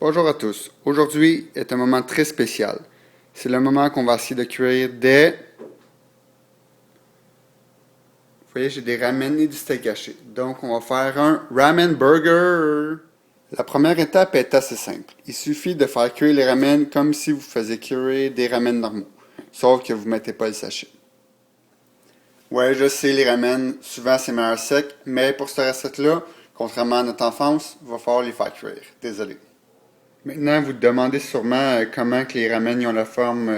Bonjour à tous. Aujourd'hui est un moment très spécial. C'est le moment qu'on va essayer de cuire des... Vous voyez, j'ai des ramen et du steak haché. Donc, on va faire un ramen burger. La première étape est assez simple. Il suffit de faire cuire les ramen comme si vous faisiez cuire des ramen normaux. Sauf que vous ne mettez pas le sachet. Ouais, je sais, les ramen, souvent c'est meilleur sec, mais pour cette recette-là, contrairement à notre enfance, il va falloir les faire cuire. Désolé. Maintenant, vous te demandez sûrement comment que les ramen ils ont la forme,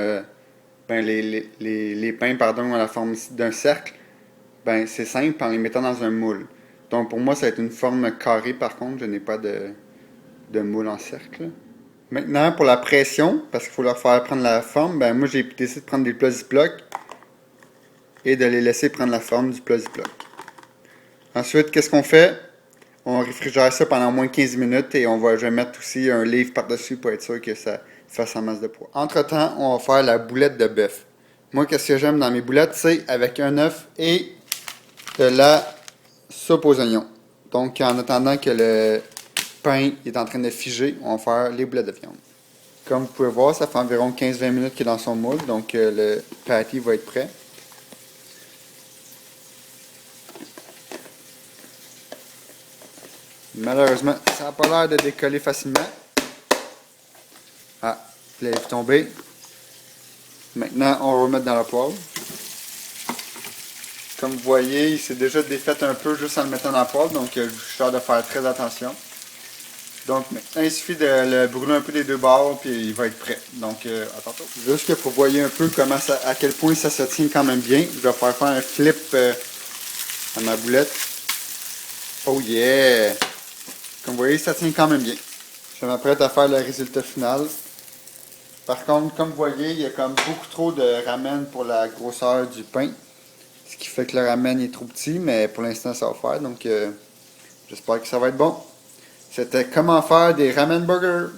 les pains, pardon, ont la forme d'un cercle. Ben, c'est simple en les mettant dans un moule. Donc, pour moi, ça va être une forme carrée, par contre, je n'ai pas de moule en cercle. Maintenant, pour la pression, parce qu'il faut leur faire prendre la forme, ben, moi, j'ai décidé de prendre des plats Ziploc et de les laisser prendre la forme du plat Ziploc. Ensuite, qu'est-ce qu'on fait? On réfrigère ça pendant au moins 15 minutes et je vais mettre aussi un livre par-dessus pour être sûr que ça fasse en masse de poids. Entre-temps, on va faire la boulette de bœuf. Moi, qu'est-ce que j'aime dans mes boulettes, c'est avec un œuf et de la soupe aux oignons. Donc, en attendant que le pain est en train de figer, on va faire les boulettes de viande. Comme vous pouvez voir, ça fait environ 15-20 minutes qu'il est dans son moule, donc le patty va être prêt. Malheureusement, ça n'a pas l'air de décoller facilement. Ah, il est tombé. Maintenant, on va remettre dans la poêle. Comme vous voyez, il s'est déjà défait un peu juste en le mettant dans la poêle, donc je suis hâte de faire très attention. Donc maintenant, il suffit de le brûler un peu des deux bords, puis il va être prêt. Donc, à tantôt. Juste que pour voyez un peu à quel point ça se tient quand même bien, je vais faire un flip à ma boulette. Oh yeah! Comme vous voyez, ça tient quand même bien. Je m'apprête à faire le résultat final. Par contre, comme vous voyez, il y a comme beaucoup trop de ramen pour la grosseur du pain. Ce qui fait que le ramen est trop petit, mais pour l'instant, ça va faire. Donc, j'espère que ça va être bon. C'était comment faire des ramen burgers.